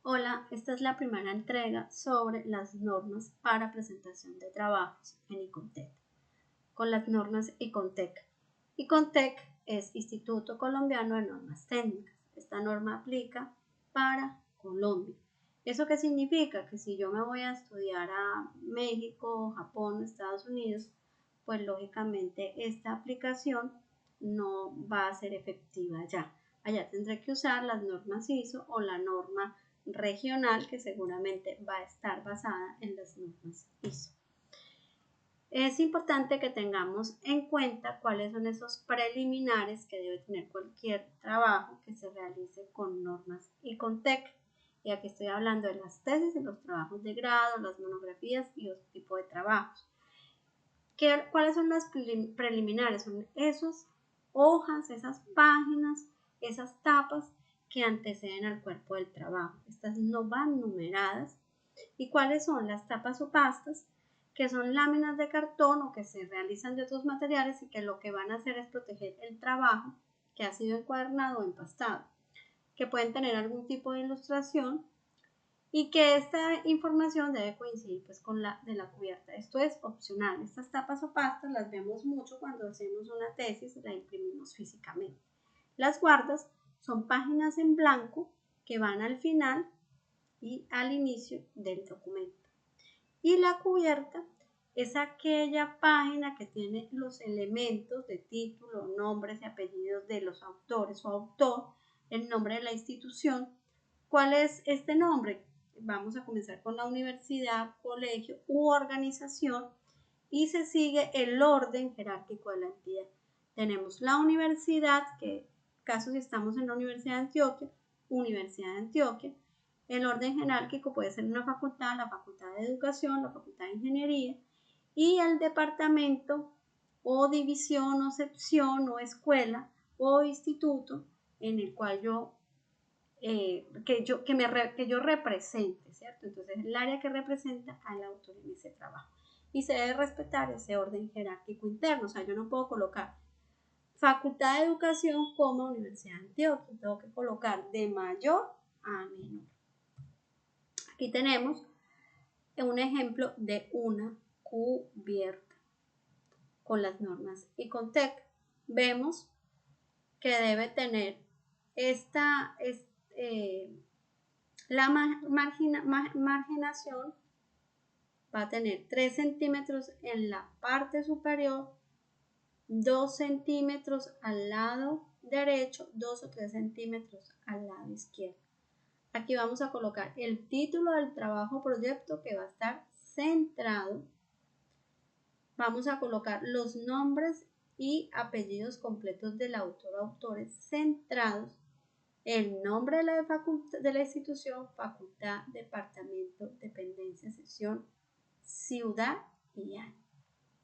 Hola, esta es la primera entrega sobre las normas para presentación de trabajos en ICONTEC, con las normas ICONTEC. ICONTEC es Instituto Colombiano de Normas Técnicas. Esta norma aplica para Colombia. ¿Eso qué significa? Que si yo me voy a estudiar a México, Japón, Estados Unidos, pues lógicamente esta aplicación no va a ser efectiva allá. Allá tendré que usar las normas ISO o la norma regional que seguramente va a estar basada en las normas ISO. Es importante que tengamos en cuenta cuáles son esos preliminares que debe tener cualquier trabajo que se realice con normas ICONTEC. Y aquí estoy hablando de las tesis y los trabajos de grado, las monografías y otro tipo de trabajos. ¿Cuáles son las preliminares? Son esas hojas, esas páginas, esas tapas que anteceden al cuerpo del trabajo. Estas no van numeradas. ¿Y cuáles son las tapas o pastas? Que son láminas de cartón o que se realizan de otros materiales y que lo que van a hacer es proteger el trabajo que ha sido encuadernado o empastado, que pueden tener algún tipo de ilustración y que esta información debe coincidir pues con la de la cubierta. Esto es opcional. Estas tapas o pastas las vemos mucho cuando hacemos una tesis y la imprimimos físicamente. Las guardas son páginas en blanco que van al final y al inicio del documento. Y la cubierta es aquella página que tiene los elementos de título, nombres y apellidos de los autores o autor, el nombre de la institución. ¿Cuál es este nombre? Vamos a comenzar con la universidad, colegio u organización y se sigue el orden jerárquico de la entidad. Tenemos la universidad, que caso si estamos en la Universidad de Antioquia, Universidad de Antioquia. El orden jerárquico puede ser una facultad, la Facultad de Educación, la Facultad de Ingeniería, y el departamento o división o sección o escuela o instituto en el cual que yo represente, ¿cierto? Entonces, el área que representa al autor en ese trabajo. Y se debe respetar ese orden jerárquico interno. O sea, yo no puedo colocar Facultad de Educación como Universidad de Antioquia. Tengo que colocar de mayor a menor. Aquí tenemos un ejemplo de una cubierta con las normas ICONTEC. Vemos que debe tener la marginación va a tener 3 centímetros en la parte superior, 2 centímetros al lado derecho, 2 o 3 centímetros al lado izquierdo. Aquí vamos a colocar el título del trabajo proyecto que va a estar centrado. Vamos a colocar los nombres y apellidos completos del autor o autores centrados, el nombre de la institución, facultad, departamento, dependencia, sección, ciudad y año.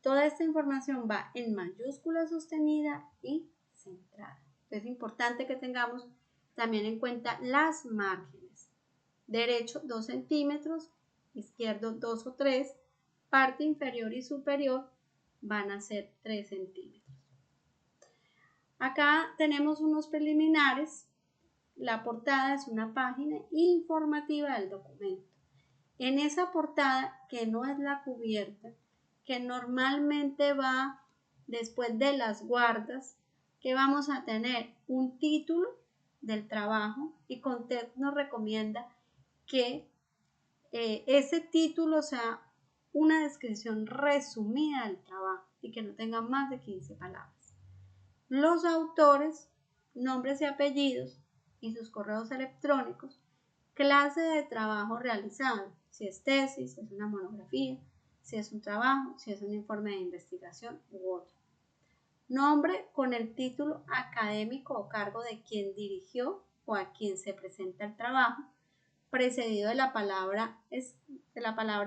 Toda esta información va en mayúscula sostenida y centrada. Es importante que tengamos también en cuenta las márgenes. Derecho 2 centímetros, izquierdo 2 o 3, parte inferior y superior van a ser 3 centímetros. Acá tenemos unos preliminares. La portada es una página informativa del documento. En esa portada, que no es la cubierta, que normalmente va después de las guardas, que vamos a tener un título del trabajo y ICONTEC nos recomienda que ese título sea una descripción resumida del trabajo y que no tenga más de 15 palabras. Los autores, nombres y apellidos y sus correos electrónicos, clase de trabajo realizado, si es tesis, si es una monografía, si es un trabajo, si es un informe de investigación u otro. Nombre con el título académico o cargo de quien dirigió o a quien se presenta el trabajo, precedido de la palabra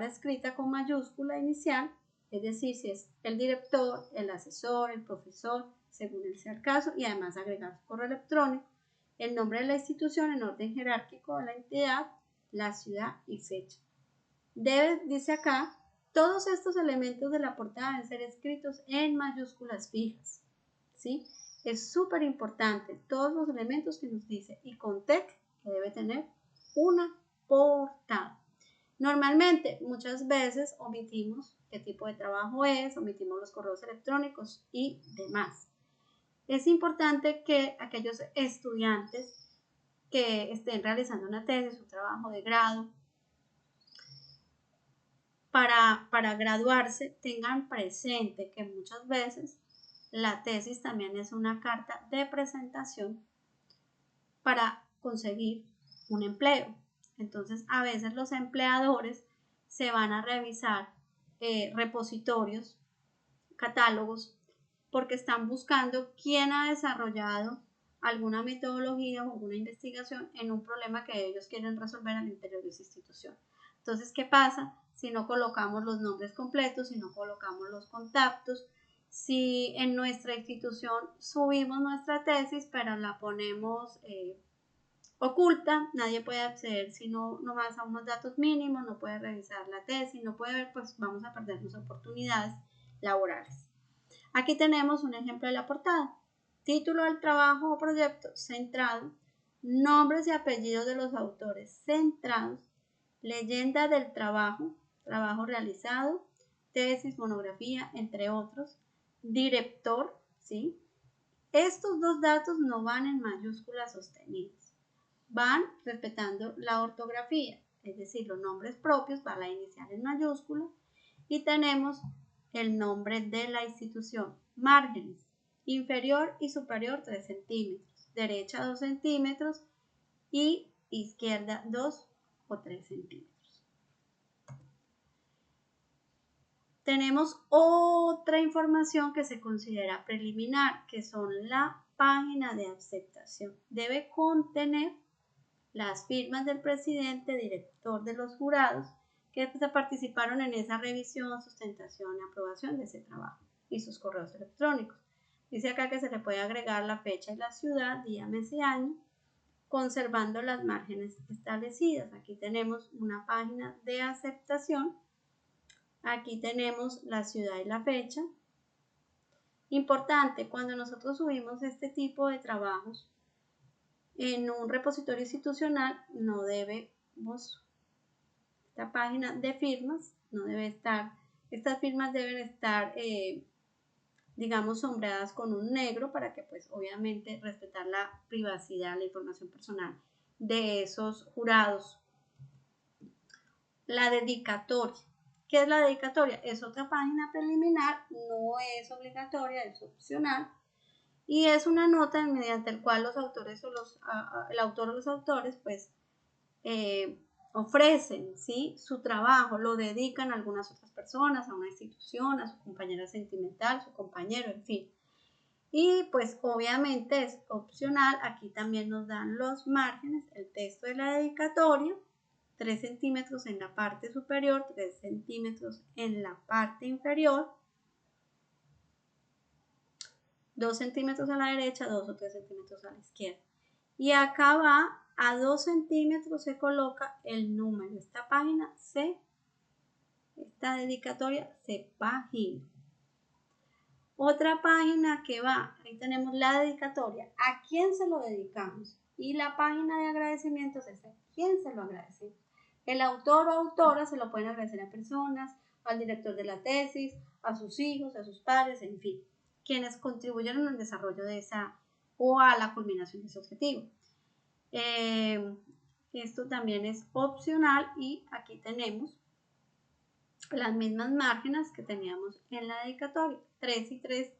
escrita con mayúscula inicial, es decir, si es el director, el asesor, el profesor, según sea el caso, y además agregar su correo electrónico, el nombre de la institución en orden jerárquico de la entidad, la ciudad y fecha. Dice acá, todos estos elementos de la portada deben ser escritos en mayúsculas fijas, ¿sí? Es súper importante todos los elementos que nos dice ICONTEC, que debe tener una reportado. Normalmente, muchas veces omitimos qué tipo de trabajo es, omitimos los correos electrónicos y demás. Es importante que aquellos estudiantes que estén realizando una tesis, un trabajo de grado, para graduarse tengan presente que muchas veces la tesis también es una carta de presentación para conseguir un empleo. Entonces, a veces los empleadores se van a revisar repositorios, catálogos, porque están buscando quién ha desarrollado alguna metodología o alguna investigación en un problema que ellos quieren resolver al interior de esa institución. Entonces, ¿qué pasa si no colocamos los nombres completos, si no colocamos los contactos? Si en nuestra institución subimos nuestra tesis, pero la ponemos oculta, nadie puede acceder sino nomás a unos datos mínimos, no puede revisar la tesis, no puede ver, pues vamos a perder las oportunidades laborales. Aquí tenemos un ejemplo de la portada. Título del trabajo o proyecto centrado, nombres y apellidos de los autores centrados, leyenda del trabajo, trabajo realizado, tesis, monografía, entre otros, director, ¿sí? Estos dos datos no van en mayúsculas sostenidas, van respetando la ortografía, es decir, los nombres propios van a iniciar en mayúscula y tenemos el nombre de la institución, márgenes, inferior y superior 3 centímetros, derecha 2 centímetros y izquierda 2 o 3 centímetros. Tenemos otra información que se considera preliminar, que son la página de aceptación. Debe contener las firmas del presidente, director de los jurados, que participaron en esa revisión, sustentación y aprobación de ese trabajo y sus correos electrónicos. Dice acá que se le puede agregar la fecha y la ciudad, día, mes y año, conservando las márgenes establecidas. Aquí tenemos una página de aceptación. Aquí tenemos la ciudad y la fecha. Importante, cuando nosotros subimos este tipo de trabajos en un repositorio institucional, no debemos, esta página de firmas no debe estar, estas firmas deben estar, digamos, sombreadas con un negro para que, pues, obviamente, respetar la privacidad, la información personal de esos jurados. La dedicatoria. ¿Qué es la dedicatoria? Es otra página preliminar, no es obligatoria, es opcional y es una nota mediante el cual los autores o el autor o los autores pues ofrecen, ¿sí?, su trabajo, lo dedican a algunas otras personas, a una institución, a su compañera sentimental, su compañero, en fin. Y pues obviamente es opcional, aquí también nos dan los márgenes, el texto de la dedicatoria, 3 centímetros en la parte superior, 3 centímetros en la parte inferior, 2 centímetros a la derecha, 2 o 3 centímetros a la izquierda. Y acá va, a 2 centímetros se coloca el número. Esta dedicatoria se pagina. Otra página que va, ahí tenemos la dedicatoria, a quién se lo dedicamos. Y la página de agradecimientos es a quién se lo agradecemos. El autor o autora se lo pueden agradecer a personas, al director de la tesis, a sus hijos, a sus padres, en fin, quienes contribuyeron al desarrollo de esa o a la culminación de ese objetivo. Esto también es opcional y aquí tenemos las mismas márgenes que teníamos en la dedicatoria, 3 y 3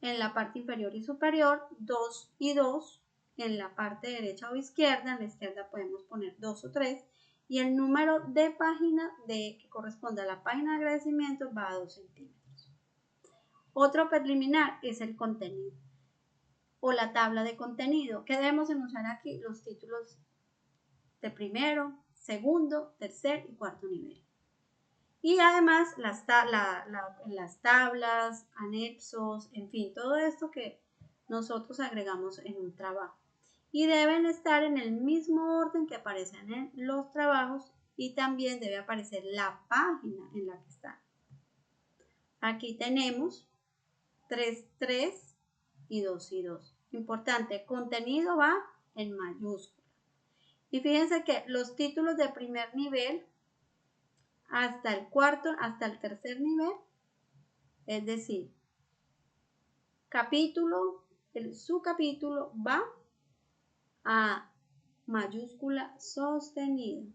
en la parte inferior y superior, 2 y 2 en la parte derecha o izquierda, en la izquierda podemos poner 2 o 3 y el número de página que corresponde a la página de agradecimiento va a 2 centímetros. Otro preliminar es el contenido o la tabla de contenido. ¿Qué debemos enunciar aquí? Los títulos de primero, segundo, tercer y cuarto nivel. Y además las tablas, anexos, en fin, todo esto que nosotros agregamos en un trabajo. Y deben estar en el mismo orden que aparecen en los trabajos y también debe aparecer la página en la que están. Aquí tenemos 3, 3 y 2 y 2. Importante, contenido va en mayúscula. Y fíjense que los títulos de primer nivel hasta el tercer nivel, es decir, el subcapítulo va a mayúscula sostenida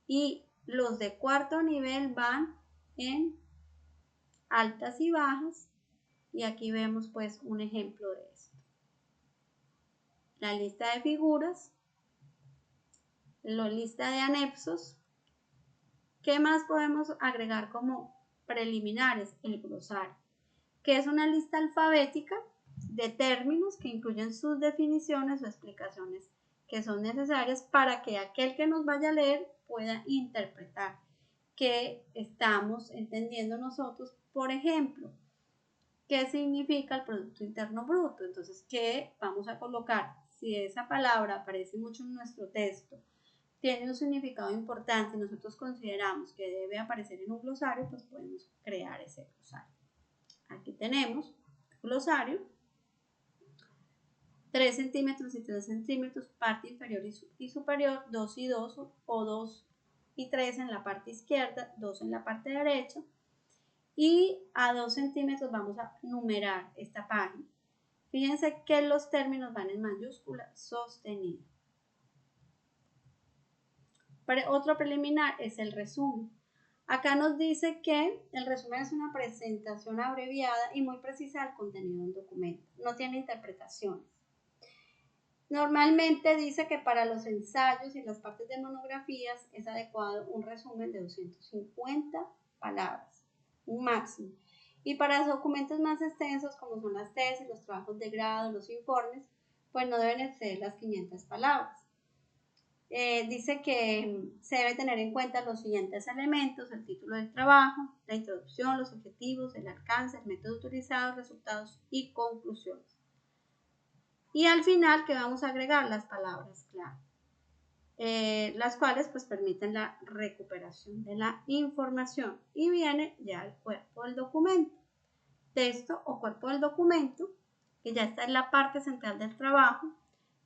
y los de cuarto nivel van en altas y bajas, y aquí vemos pues un ejemplo de esto. La lista de figuras, la lista de anexos. ¿Qué más podemos agregar como preliminares? El glosario, que es una lista alfabética de términos que incluyen sus definiciones o explicaciones que son necesarias para que aquel que nos vaya a leer pueda interpretar qué estamos entendiendo nosotros. Por ejemplo, ¿qué significa el Producto Interno Bruto? Entonces, ¿qué vamos a colocar? Si esa palabra aparece mucho en nuestro texto, tiene un significado importante y nosotros consideramos que debe aparecer en un glosario, pues podemos crear ese glosario. Aquí tenemos glosario, 3 centímetros y 3 centímetros, parte inferior y superior, 2 y 2 o 2 y 3 en la parte izquierda, 2 en la parte derecha, y a 2 centímetros vamos a numerar esta página. Fíjense que los términos van en mayúscula sostenida. Otro preliminar es el resumen. Acá nos dice que el resumen es una presentación abreviada y muy precisa del contenido del documento. No tiene interpretaciones. Normalmente dice que para los ensayos y las partes de monografías es adecuado un resumen de 250 palabras, un máximo. Y para los documentos más extensos, como son las tesis, los trabajos de grado, los informes, pues no deben exceder las 500 palabras. Dice que se debe tener en cuenta los siguientes elementos: el título del trabajo, la introducción, los objetivos, el alcance, el método utilizado, resultados y conclusiones. Y al final, que vamos a agregar las palabras clave, las cuales pues permiten la recuperación de la información. Y viene ya el cuerpo del documento, texto o cuerpo del documento, que ya está en la parte central del trabajo,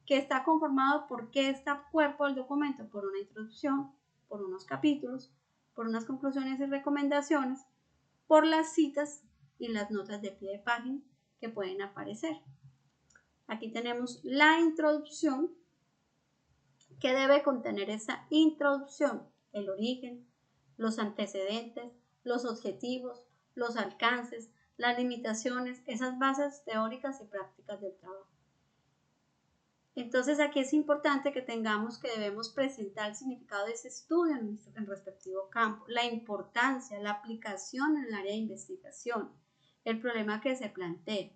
que está conformado por qué está cuerpo del documento: por una introducción, por unos capítulos, por unas conclusiones y recomendaciones, por las citas y las notas de pie de página que pueden aparecer. Aquí tenemos la introducción, que debe contener esa introducción: el origen, los antecedentes, los objetivos, los alcances, las limitaciones, esas bases teóricas y prácticas del trabajo. Entonces aquí es importante que tengamos que debemos presentar el significado de ese estudio en el respectivo campo, la importancia, la aplicación en el área de investigación, el problema que se plantea.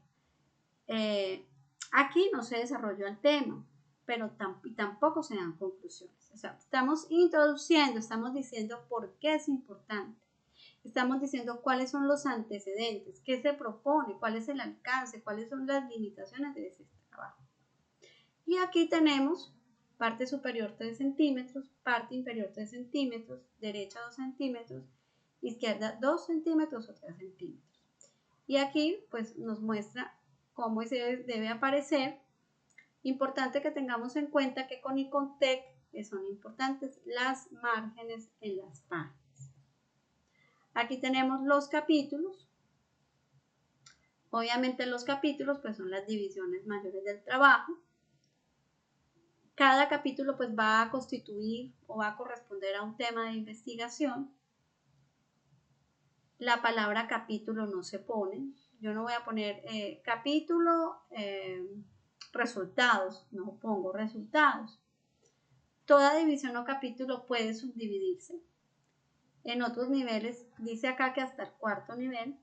Aquí no se desarrolló el tema, pero tampoco se dan conclusiones. O sea, estamos introduciendo, estamos diciendo por qué es importante. Estamos diciendo cuáles son los antecedentes, qué se propone, cuál es el alcance, cuáles son las limitaciones de ese trabajo. Y aquí tenemos parte superior 3 centímetros, parte inferior 3 centímetros, derecha 2 centímetros, izquierda 2 centímetros o 3 centímetros. Y aquí pues nos muestra cómo se debe aparecer. Importante que tengamos en cuenta que con Icontec son importantes las márgenes en las páginas. Aquí tenemos los capítulos. Obviamente los capítulos pues son las divisiones mayores del trabajo. Cada capítulo pues va a constituir o va a corresponder a un tema de investigación. La palabra capítulo no se pone. Yo no voy a poner capítulo resultados, no pongo resultados. Toda división o capítulo puede subdividirse. En otros niveles, dice acá que hasta el cuarto nivel,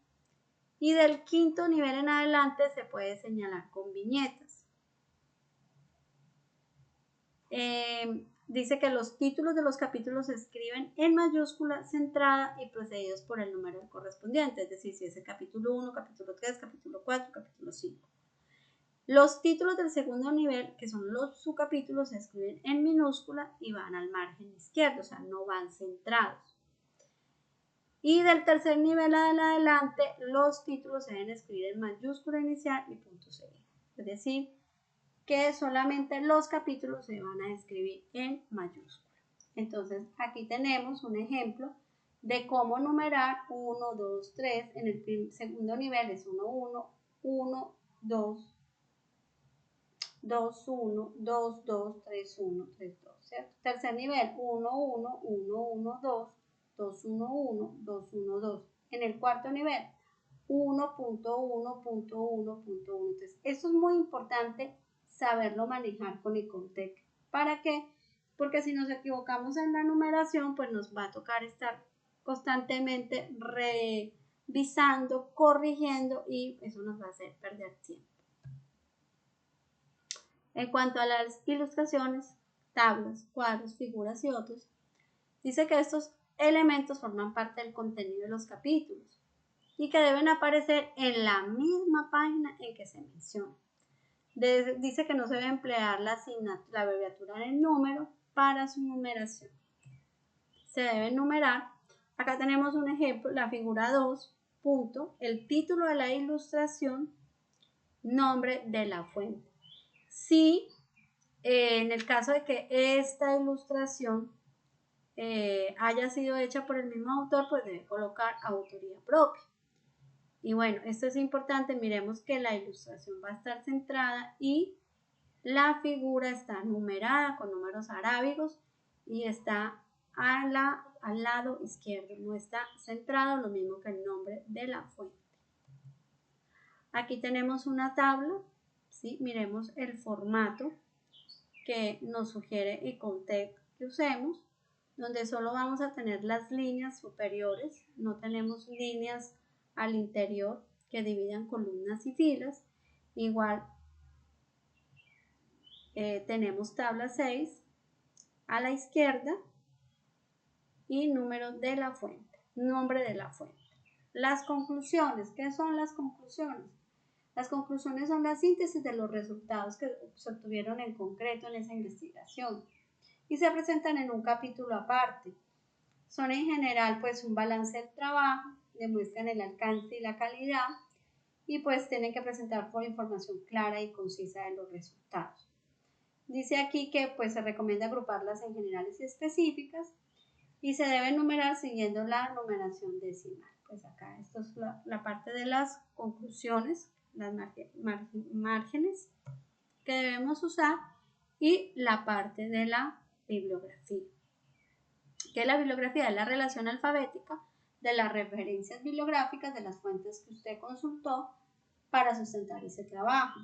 y del quinto nivel en adelante se puede señalar con viñetas. Dice que los títulos de los capítulos se escriben en mayúscula centrada y precedidos por el número correspondiente, es decir, si es el capítulo 1, capítulo 3, capítulo 4, capítulo 5. Los títulos del segundo nivel, que son los subcapítulos, se escriben en minúscula y van al margen izquierdo, o sea, no van centrados. Y del tercer nivel adelante, los títulos se deben escribir en mayúscula inicial y punto seguido. Es decir, que solamente los capítulos se van a escribir en mayúscula. Entonces aquí tenemos un ejemplo de cómo numerar 1, 2, 3. En el segundo nivel es 1, 1, 1, 2, 2, 1, 2, 2, 3, 1, 3, 2, ¿cierto? Tercer nivel, 1, 1, 1, 1, 2, 2, 1, 1, 2, 1, 2. En el cuarto nivel, 1.1.1.1. Entonces, eso es muy importante saberlo manejar con Icontec. ¿Para qué? Porque si nos equivocamos en la numeración, pues nos va a tocar estar constantemente revisando, corrigiendo y eso nos va a hacer perder tiempo. En cuanto a las ilustraciones, tablas, cuadros, figuras y otros, dice que estos elementos forman parte del contenido de los capítulos y que deben aparecer en la misma página en que se menciona. Dice que no se debe emplear la abreviatura en el número para su numeración. Se debe numerar. Acá tenemos un ejemplo, la figura 2, punto, el título de la ilustración, nombre de la fuente. Si en el caso de que esta ilustración haya sido hecha por el mismo autor, pues debe colocar autoría propia. Y bueno, esto es importante, miremos que la ilustración va a estar centrada y la figura está numerada con números arábigos y está al lado izquierdo, no está centrado, lo mismo que el nombre de la fuente. Aquí tenemos una tabla, ¿sí? Miremos el formato que nos sugiere Icontec que usemos, donde solo vamos a tener las líneas superiores, no tenemos líneas al interior que dividan columnas y filas. Igual tenemos tabla 6 a la izquierda y número de la fuente, nombre de la fuente. Las conclusiones, ¿qué son las conclusiones? Las conclusiones son la síntesis de los resultados que se obtuvieron en concreto en esa investigación y se presentan en un capítulo aparte. Son en general pues un balance del trabajo, demuestran el alcance y la calidad y pues tienen que presentar por información clara y concisa de los resultados. Dice aquí que pues se recomienda agruparlas en generales y específicas y se debe numerar siguiendo la numeración decimal. Pues acá esto es la parte de las conclusiones, las márgenes que debemos usar y la parte de la bibliografía. Que la bibliografía es la relación alfabética de las referencias bibliográficas de las fuentes que usted consultó para sustentar ese trabajo.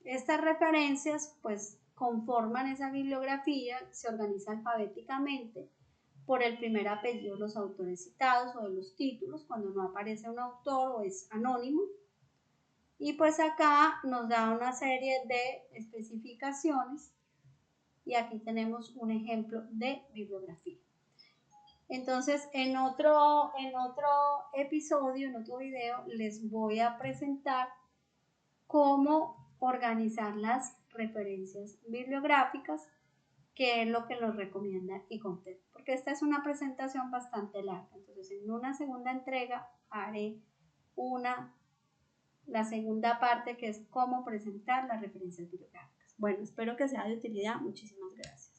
Estas referencias pues conforman esa bibliografía, se organiza alfabéticamente por el primer apellido de los autores citados o de los títulos cuando no aparece un autor o es anónimo. Y pues acá nos da una serie de especificaciones y aquí tenemos un ejemplo de bibliografía. Entonces en otro episodio, en otro video, les voy a presentar cómo organizar las referencias bibliográficas, que es lo que nos recomienda Icontec, porque esta es una presentación bastante larga. Entonces en una segunda entrega haré la segunda parte, que es cómo presentar las referencias bibliográficas. Bueno, espero que sea de utilidad. Muchísimas gracias.